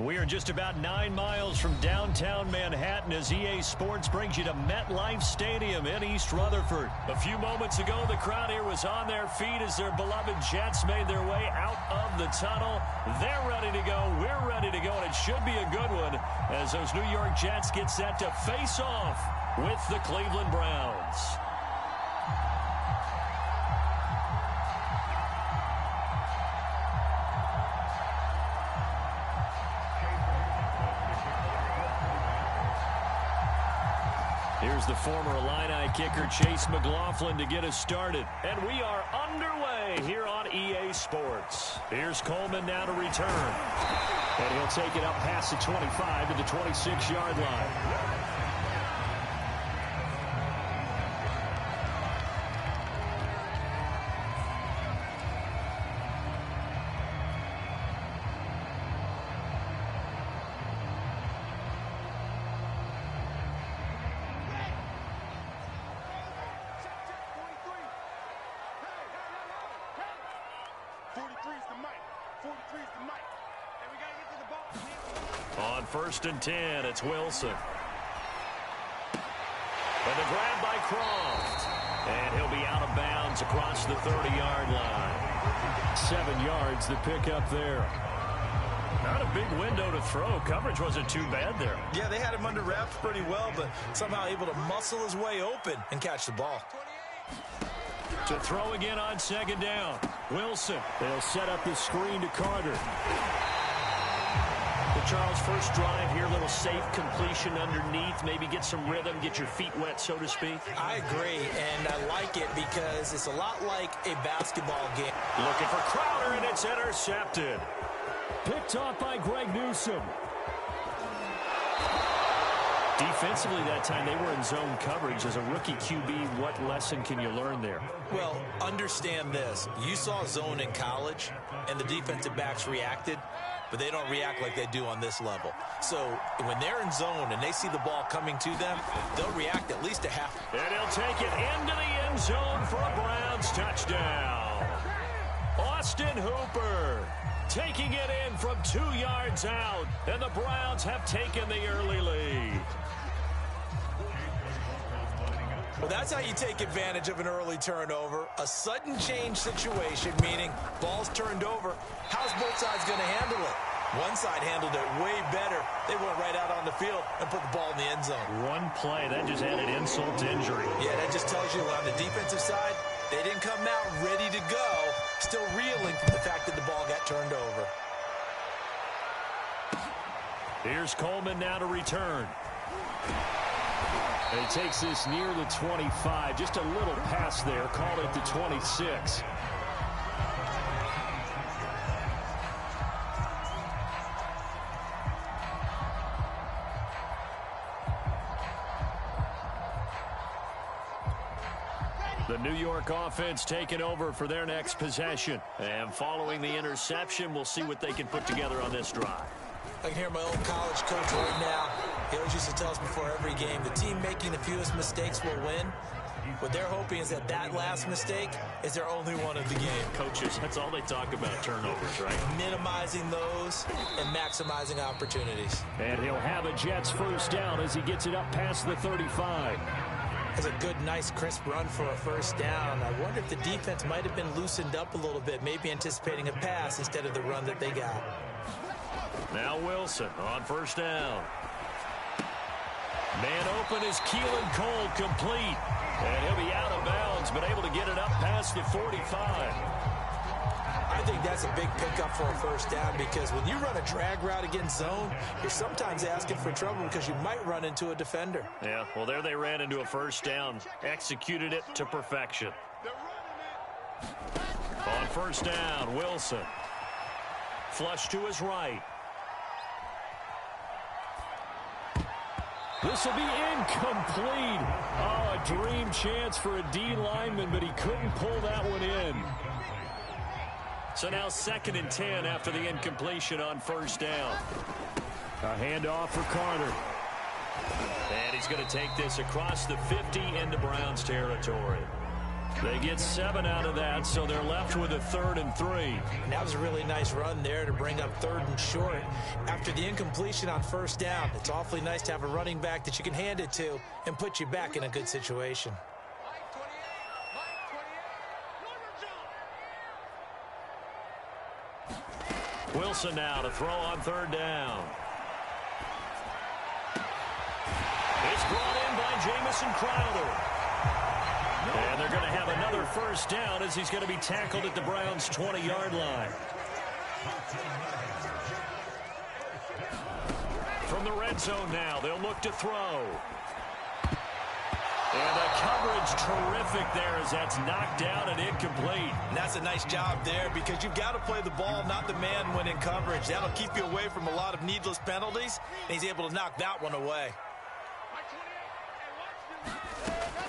We are just about 9 miles from downtown Manhattan as EA Sports brings you to MetLife Stadium in East Rutherford. A few moments ago, the crowd here was on their feet as their beloved Jets made their way out of the tunnel. They're ready to go. We're ready to go, and it should be a good one as those New York Jets get set to face off with the Cleveland Browns. Here's the former Illini kicker Chase McLaughlin to get us started. And we are underway here on EA Sports. Here's Coleman now to return. And he'll take it up past the 25 to the 26-yard line. On 1st and 10, it's Wilson. And the grab by Croft. And he'll be out of bounds across the 30-yard line. 7 yards the pick up there. Not a big window to throw. Coverage wasn't too bad there. Yeah, they had him under wraps pretty well, but somehow able to muscle his way open and catch the ball. To throw again on 2nd down. Wilson. They'll set up the screen to Carter. Well, Charles, first drive here, a little safe completion underneath. Maybe get some rhythm, get your feet wet, so to speak. I agree, and I like it because it's a lot like a basketball game. Looking for Crowder, and it's intercepted. Picked off by Greg Newsome. Defensively that time, they were in zone coverage. As a rookie QB, what lesson can you learn there? Well, understand this. You saw zone in college, and the defensive backs reacted, but they don't react like they do on this level. So when they're in zone and they see the ball coming to them, they'll react at least a half. And he'll take it into the end zone for a Browns touchdown. Austin Hooper taking it in from 2 yards out, and the Browns have taken the early lead. Well, that's how you take advantage of an early turnover. A sudden change situation, meaning ball's turned over. How's both sides going to handle it? One side handled it way better. They went right out on the field and put the ball in the end zone. One play, that just added insult to injury. Yeah, that just tells you on the defensive side, they didn't come out ready to go, still reeling from the fact that the ball got turned over. Here's Coleman now to return. And he takes this near the 25. Just a little pass there. Call it the 26. The New York offense taking over for their next possession. And following the interception, we'll see what they can put together on this drive. I can hear my old college coach right now. He always used to tell us before every game, the team making the fewest mistakes will win. What they're hoping is that that last mistake is their only one of the game. Coaches, that's all they talk about, turnovers, right? Minimizing those and maximizing opportunities. And he'll have a Jets first down as he gets it up past the 35. That's a good, nice, crisp run for a first down. I wonder if the defense might have been loosened up a little bit, maybe anticipating a pass instead of the run that they got. Now Wilson on first down. Man open is Keelan Cole, complete. And he'll be out of bounds, but able to get it up past the 45. I think that's a big pickup for a first down because when you run a drag route against zone, you're sometimes asking for trouble because you might run into a defender. Yeah, well, there they ran into a first down. Executed it to perfection. On first down, Wilson. Flush to his right. This will be incomplete. Oh, a dream chance for a D lineman, but he couldn't pull that one in. So now 2nd and 10 after the incompletion on first down. A handoff for Carter. And he's going to take this across the 50 into Browns territory. They get 7 out of that, so they're left with a 3rd and 3. And that was a really nice run there to bring up 3rd and short. After the incompletion on 1st down, it's awfully nice to have a running back that you can hand it to and put you back in a good situation. Wilson now to throw on 3rd down. It's brought in by Jamison Crowder. And they're going to have another 1st down as he's going to be tackled at the Browns' 20-yard line. From the red zone now, they'll look to throw. And the coverage terrific there as that's knocked down and incomplete. And that's a nice job there because you've got to play the ball, not the man when in coverage. That'll keep you away from a lot of needless penalties, and he's able to knock that one away.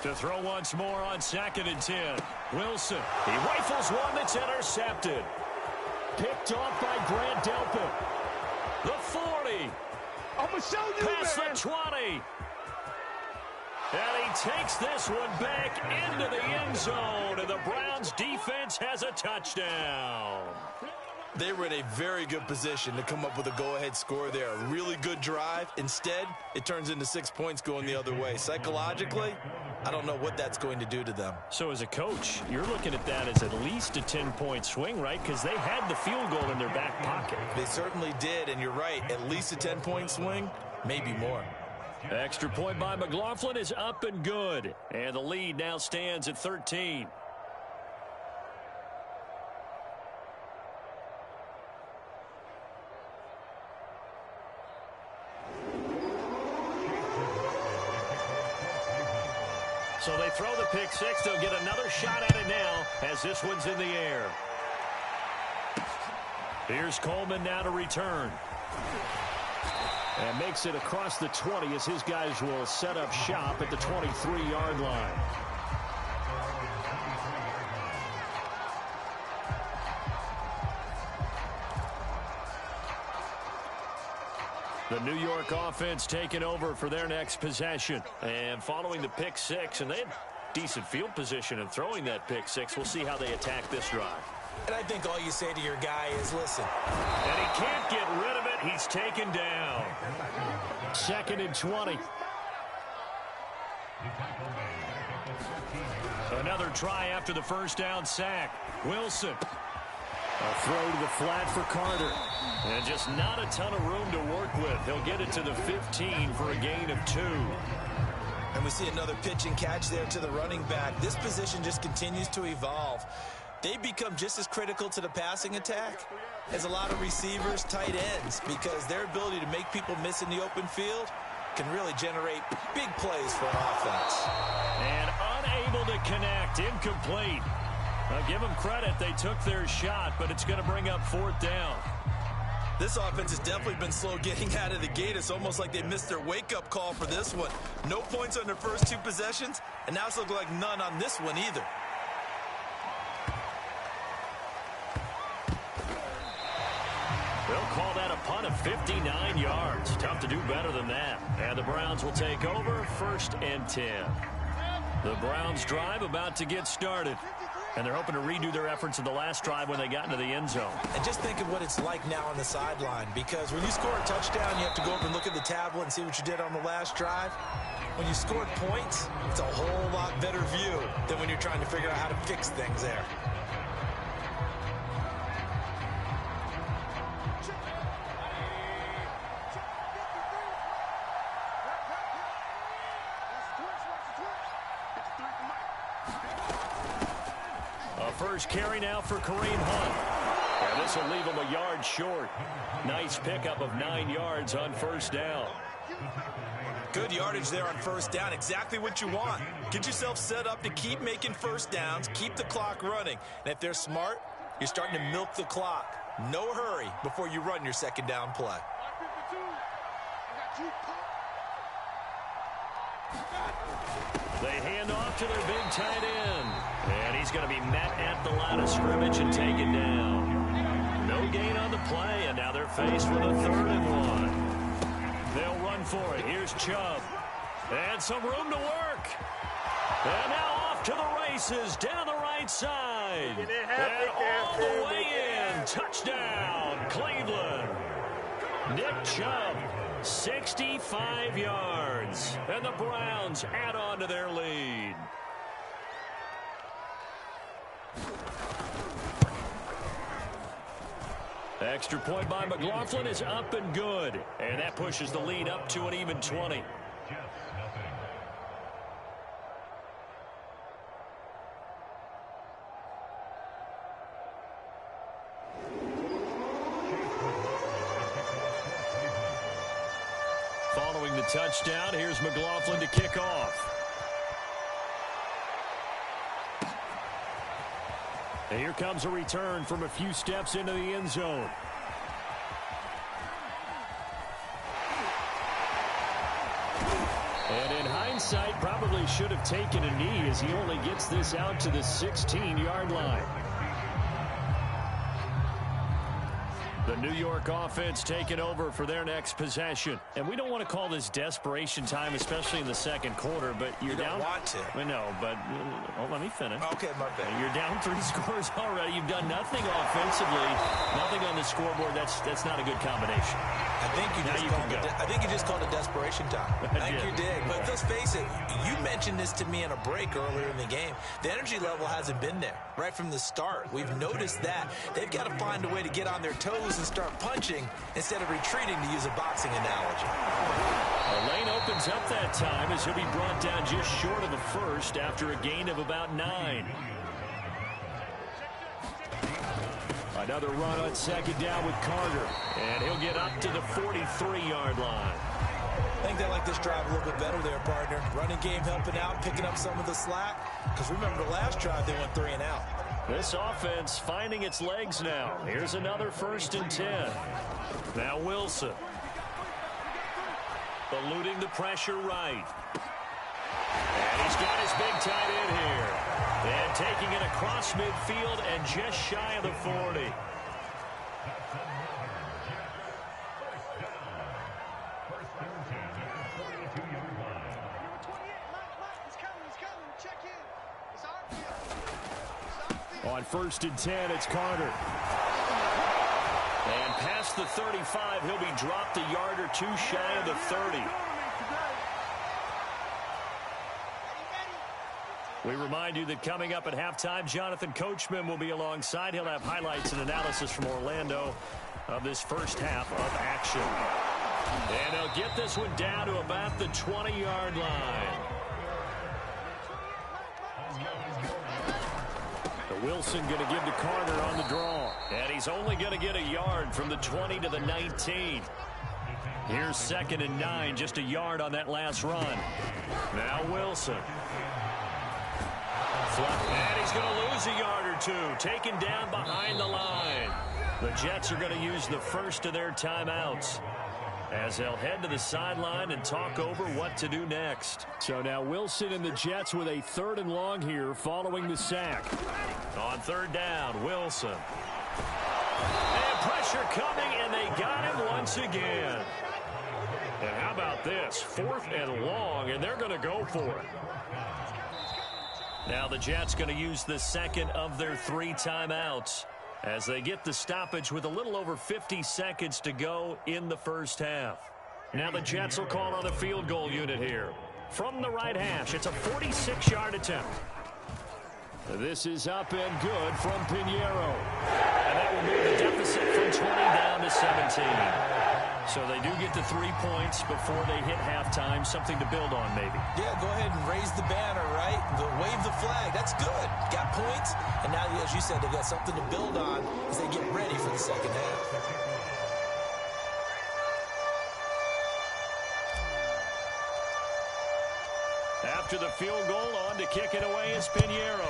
To throw once more on 2nd and 10. Wilson. He rifles one that's intercepted. Picked off by Grant Delpit. The 40. I'm going to show you, Past man. the 20. And he takes this one back into the end zone. And the Browns defense has a touchdown. They were in a very good position to come up with a go-ahead score there. A really good drive. Instead, it turns into 6 points going the other way. Psychologically, I don't know what that's going to do to them. So as a coach, you're looking at that as at least a 10-point swing, right? Because they had the field goal in their back pocket. They certainly did, and you're right. At least a 10-point swing, maybe more. Extra point by McLaughlin is up and good. And the lead now stands at 13. So they throw the pick six. They'll get another shot at it now as this one's in the air. Here's Coleman now to return. And makes it across the 20 as his guys will set up shop at the 23-yard line. The New York offense taking over for their next possession. And following the pick six, and they had decent field position in throwing that pick six. We'll see how they attack this drive. And I think all you say to your guy is, listen. And he can't get rid of it. He's taken down. 2nd and 20. Another try after the first down sack. Wilson. A throw to the flat for Carter. And just not a ton of room to work with. He'll get it to the 15 for a gain of 2. And we see another pitch and catch there to the running back. This position just continues to evolve. They become just as critical to the passing attack as a lot of receivers, tight ends, because their ability to make people miss in the open field can really generate big plays for an offense. And unable to connect, incomplete. I'll give them credit. They took their shot, but it's going to bring up 4th down. This offense has definitely been slow getting out of the gate. It's almost like they missed their wake-up call for this one. No points on their first 2 possessions, and now it's looking like none on this one either. They'll call that a punt of 59 yards. Tough to do better than that. And the Browns will take over 1st and 10. The Browns drive about to get started. And they're hoping to redo their efforts in the last drive when they got into the end zone. And just think of what it's like now on the sideline, because when you score a touchdown, you have to go up and look at the tablet and see what you did on the last drive. When you scored points, it's a whole lot better view than when you're trying to figure out how to fix things there. First carry now for Kareem Hunt. And this will leave him a yard short. Nice pickup of 9 yards on 1st down. Good yardage there on 1st down. Exactly what you want. Get yourself set up to keep making 1st downs, keep the clock running. And if they're smart, you're starting to milk the clock. No hurry before you run your 2nd down play. They hand off to their big tight end. And he's going to be met at the line of scrimmage and taken down. No gain on the play, and now they're faced with a 3rd and 1. They'll run for it. Here's Chubb. And some room to work. And now off off to the races down the right side. And all the way in. Touchdown, Cleveland. Nick Chubb, 65 yards. And the Browns add on to their lead. Extra point by McLaughlin is up and good. And that pushes the lead up to an even 20. Following the touchdown, here's McLaughlin to kick off. And here comes a return from a few steps into the end zone. And in hindsight, probably should have taken a knee as he only gets this out to the 16-yard line. The New York offense taking over for their next possession. And we don't want to call this desperation time, especially in the second quarter, but you're down. You don't want to. I know, but let me finish. Okay, my bad. You're down 3 scores already. You've done nothing offensively, nothing on the scoreboard. That's not a good combination. I think you just called it desperation time. I think you did. But let's face it, you mentioned this to me in a break earlier in the game. The energy level hasn't been there right from the start. We've noticed that. They've got to find a way to get on their toes and start punching instead of retreating, to use a boxing analogy. The lane opens up that time as he'll be brought down just short of the first after a gain of about 9. Another run on second down with Carter. And he'll get up to the 43-yard line. I think they like this drive a little bit better there, partner. Running game helping out, picking up some of the slack. Because remember, the last drive they went 3 and out. This offense finding its legs now. Here's another 1st and 10. Now Wilson. Eluding the pressure right. And he's got his big tight end here. And taking it across midfield and just shy of the 40. On 1st and 10, it's Carter. And past the 35, he'll be dropped a yard or 2 shy of the 30. We remind you that coming up at halftime, Jonathan Coachman will be alongside. He'll have highlights and analysis from Orlando of this first half of action. And they'll get this one down to about the 20-yard line. Wilson going to give to Carter on the draw. And he's only going to get a yard from the 20 to the 19. Here's 2nd and 9, just a yard on that last run. Now Wilson. And he's going to lose a yard or 2, taken down behind the line. The Jets are going to use the first of their timeouts as they'll head to the sideline and talk over what to do next. So now Wilson and the Jets with a 3rd and long here following the sack. On 3rd down, Wilson. And pressure coming, and they got him once again. And how about this? 4th and long, and they're going to go for it. Now the Jets going to use the second of their 3 timeouts as they get the stoppage with a little over 50 seconds to go in the first half. Now the Jets will call on the field goal unit here. From the right hash, it's a 46-yard attempt. This is up and good from Pinheiro. And that will move the deficit from 20 down to 17. So they do get the 3 points before they hit halftime. Something to build on, maybe. Yeah, go ahead and raise the banner, right? Wave the flag. That's good. Got points. And now, as you said, they've got something to build on as they get ready for the second half. After the field goal, on to kick it away is Pinheiro.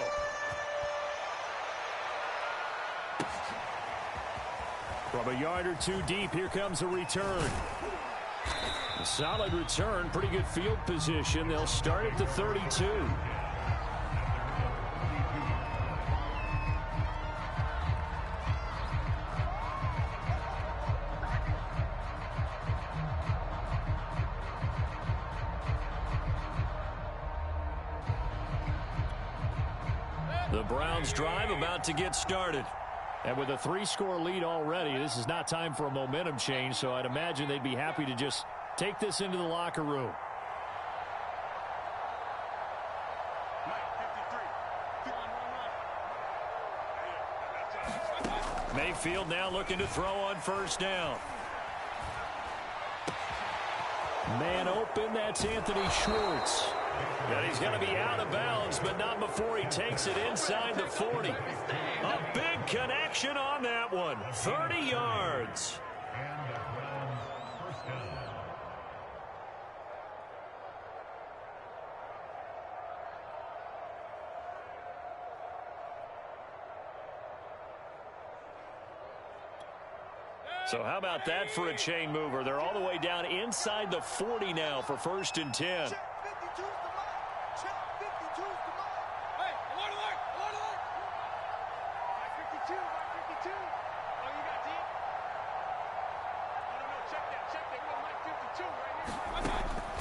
From a yard or 2 deep, here comes a return. A solid return, pretty good field position. They'll start at the 32. The Browns drive about to get started. And with a 3-score lead already, this is not time for a momentum change, so I'd imagine they'd be happy to just take this into the locker room. Mayfield now looking to throw on first down. Man open, that's Anthony Schwartz. And he's going to be out of bounds, but not before he takes it inside the 40. A big connection on that one. 30 yards. So how about that for a chain mover? They're all the way down inside the 40 now for 1st and 10.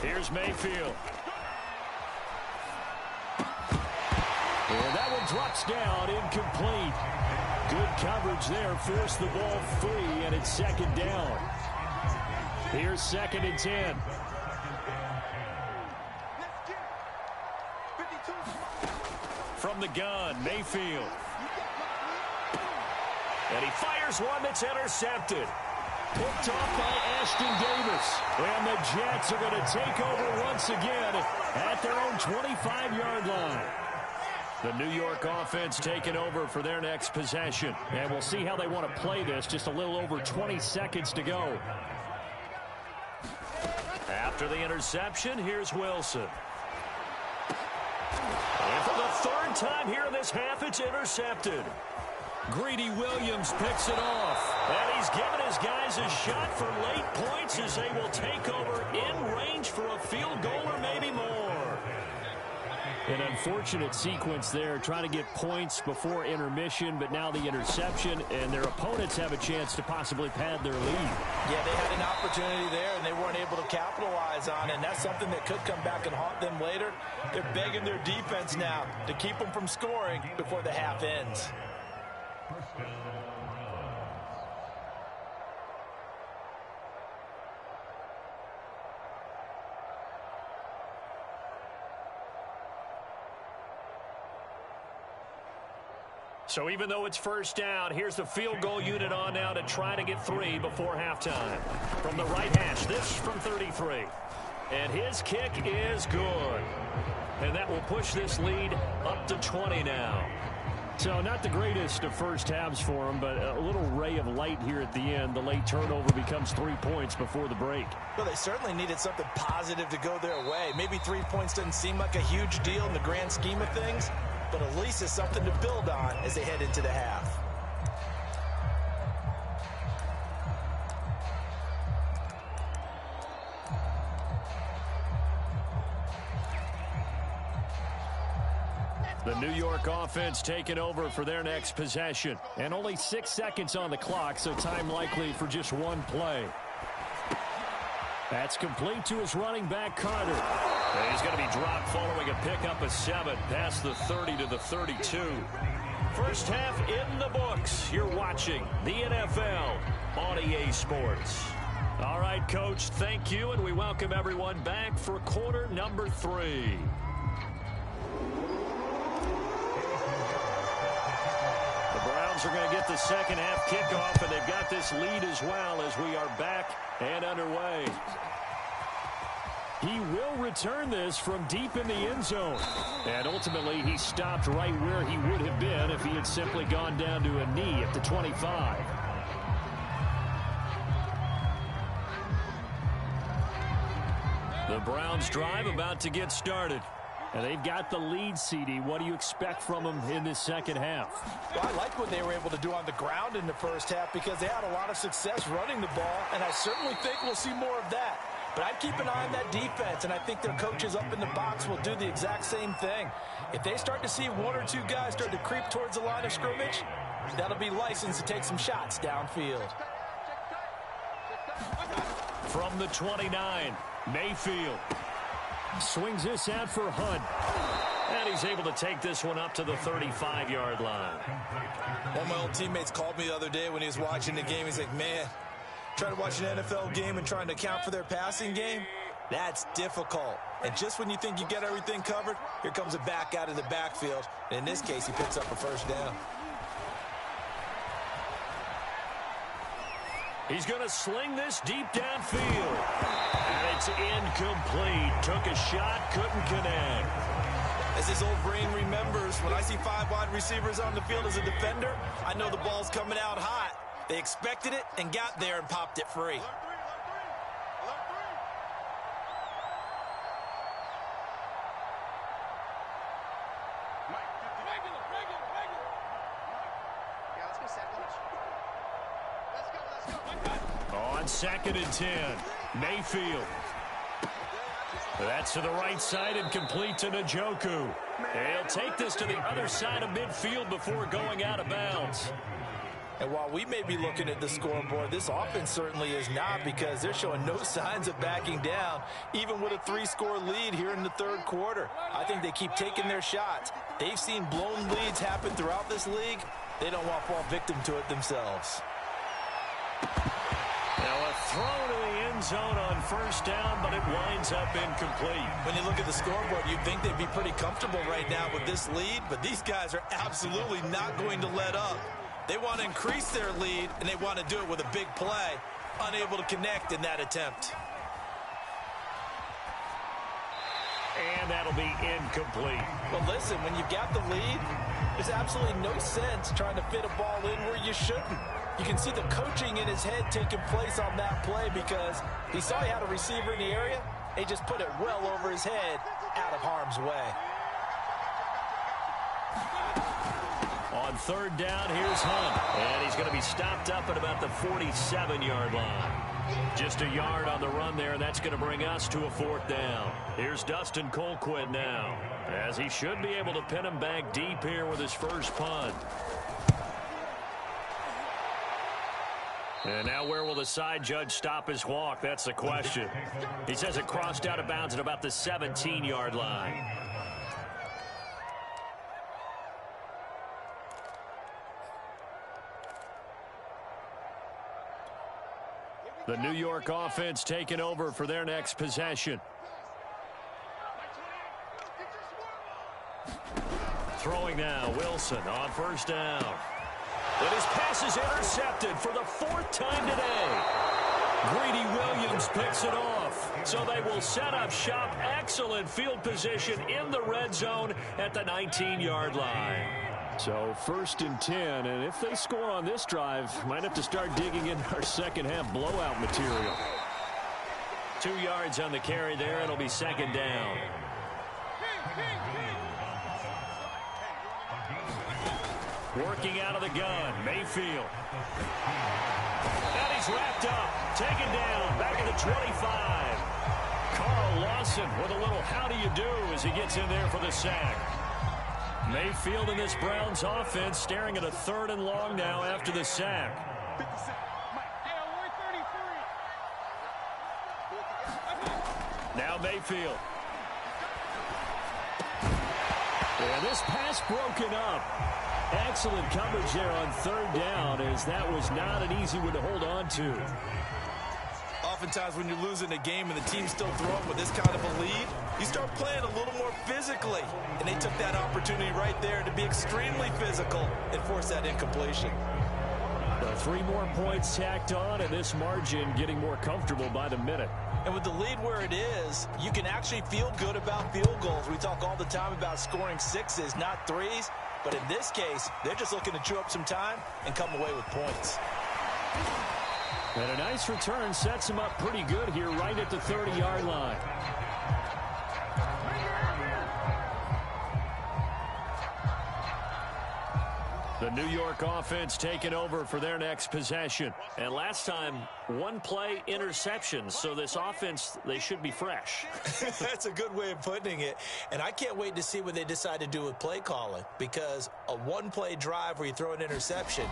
Here's Mayfield. And that one drops down, incomplete. Good coverage there, forced the ball free, and it's 2nd down. Here's 2nd and 10. From the gun, Mayfield. And he fires one that's intercepted. Picked off by Ashton Davis. And the Jets are going to take over once again at their own 25-yard line. The New York offense taking over for their next possession. And we'll see how they want to play this. Just a little over 20 seconds to go. After the interception, here's Wilson. And for the 3rd time here in this half, it's intercepted. Greedy Williams picks it off. And he's given his guys a shot for late points as they will take over in range for a field goal or maybe more. An unfortunate sequence there, trying to get points before intermission, but now the interception, and their opponents have a chance to possibly pad their lead. Yeah, they had an opportunity there, and they weren't able to capitalize on it, and that's something that could come back and haunt them later. They're begging their defense now to keep them from scoring before the half ends. So even though it's 1st down, here's the field goal unit on now to try to get 3 before halftime. From the right hash, this from 33. And his kick is good. And that will push this lead up to 20 now. So not the greatest of first halves for him, but a little ray of light here at the end. The late turnover becomes 3 points before the break. Well, they certainly needed something positive to go their way. Maybe 3 points doesn't seem like a huge deal in the grand scheme of things, but at least it's something to build on as they head into the half. The New York offense taking over for their next possession. And only 6 seconds on the clock, so time likely for just one play. That's complete to his running back, Carter. And he's going to be dropped following a pickup of 7 past the 30 to the 32. First half in the books. You're watching the NFL on EA Sports. All right, Coach, thank you, and we welcome everyone back for quarter number 3. Are going to get the second half kickoff, and they've got this lead as well as we are back and underway. He will return this from deep in the end zone. And ultimately, he stopped right where he would have been if he had simply gone down to a knee at the 25. The Browns drive about to get started. And they've got the lead, CD. What do you expect from them in this second half? Well, I like what they were able to do on the ground in the first half because they had a lot of success running the ball, and I certainly think we'll see more of that. But I'd keep an eye on that defense, and I think their coaches up in the box will do the exact same thing. If they start to see 1 or 2 guys start to creep towards the line of scrimmage, that'll be licensed to take some shots downfield. From the 29, Mayfield swings this out for Hunt. And he's able to take this one up to the 35-yard line. One of my old teammates called me the other day when he was watching the game. He's like, man, trying to watch an NFL game and trying to account for their passing game, that's difficult. And just when you think you get everything covered, here comes a back out of the backfield. And in this case, he picks up a first down. He's going to sling this deep downfield. And it's incomplete. Took a shot, couldn't connect. As his old brain remembers, when I see 5 wide receivers on the field as a defender, I know the ball's coming out hot. They expected it and got there and popped it free. On 2nd and 10, Mayfield. That's to the right side and complete to Njoku. He'll take this to the other side of midfield before going out of bounds. And while we may be looking at the scoreboard, this offense certainly is not, because they're showing no signs of backing down, even with a 3-score lead here in the third quarter. I think they keep taking their shots. They've seen blown leads happen throughout this league. They don't want to fall victim to it themselves. Now a throw to the end zone on first down, but it winds up incomplete. When you look at the scoreboard, you'd think they'd be pretty comfortable right now with this lead, but these guys are absolutely not going to let up. They want to increase their lead, and they want to do it with a big play. Unable to connect in that attempt. And that'll be incomplete. Well, listen, when you've got the lead, there's absolutely no sense trying to fit a ball in where you shouldn't. You can see the coaching in his head taking place on that play, because he saw he had a receiver in the area. He just put it well over his head, out of harm's way. On 3rd down, here's Hunt. And he's going to be stopped up at about the 47-yard line. Just a yard on the run there, and that's going to bring us to a 4th down. Here's Dustin Colquitt now, as he should be able to pin him back deep here with his first punt. And now where will the side judge stop his walk? That's the question. He says it crossed out of bounds at about the 17-yard line. The New York offense taking over for their next possession. Throwing now, Wilson on first down. And his pass is intercepted for the 4th time today. Greedy Williams picks it off. So they will set up shop. Excellent field position in the red zone at the 19-yard line. So 1st and 10, and if they score on this drive, might have to start digging in our second-half blowout material. 2 yards on the carry there. It'll be 2nd down. Working out of the gun, Mayfield. And he's wrapped up, taken down, back at the 25. Carl Lawson with a little how do you do as he gets in there for the sack. Mayfield in this Browns offense staring at a 3rd and long now after the sack. Now Mayfield. And this pass broken up. Excellent coverage there on 3rd down, as that was not an easy one to hold on to. Oftentimes when you're losing a game and the team's still throwing with this kind of a lead, you start playing a little more physically. And they took that opportunity right there to be extremely physical and force that incompletion. 3 more points tacked on, and this margin getting more comfortable by the minute. And with the lead where it is, you can actually feel good about field goals. We talk all the time about scoring 6s, not 3s. But in this case, they're just looking to chew up some time and come away with points. And a nice return sets him up pretty good here right at the 30-yard line. The New York offense taking over for their next possession. And last time, one-play interception. So this offense, they should be fresh. That's a good way of putting it. And I can't wait to see what they decide to do with play calling, because a one-play drive where you throw an interception,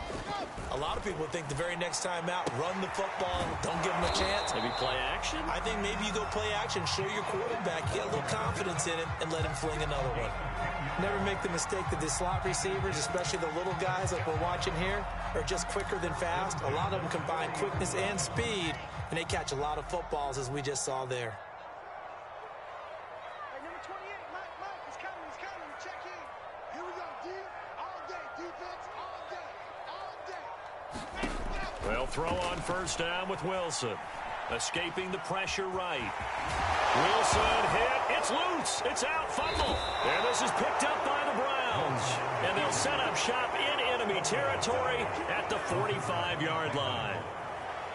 a lot of people think the very next time out, run the football, don't give them a chance. Maybe play action? I think maybe you go play action, show your quarterback, get a little confidence in him, and let him fling another one. Never make the mistake that the slot receivers, especially the little guys like we're watching here, are just quicker than fast. A lot of them combine quickness and speed, and they catch a lot of footballs, as we just saw there. Hey, number 28, Mike, he's coming, check in. Here we go, D, all day, defense, all day. Well, throw on first down with Wilson. Escaping the pressure right. Wilson hit. It's loose. It's out. Fumble. And this is picked up by the Browns. And they'll set up shop in enemy territory at the 45-yard line.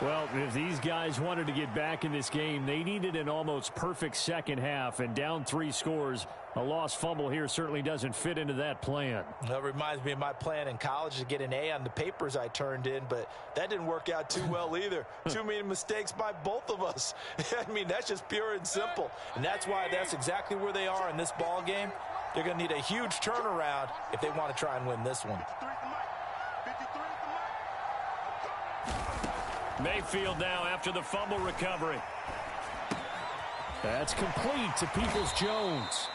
Well, if these guys wanted to get back in this game, they needed an almost perfect second half, and down 3 scores. A lost fumble here certainly doesn't fit into that plan. That reminds me of my plan in college to get an A on the papers I turned in, but that didn't work out too well either. Too many mistakes by both of us. I mean, that's just pure and simple. And that's why that's exactly where they are in this ball game. They're going to need a huge turnaround if they want to try and win this one. Mayfield now after the fumble recovery. That's complete to Peoples-Jones.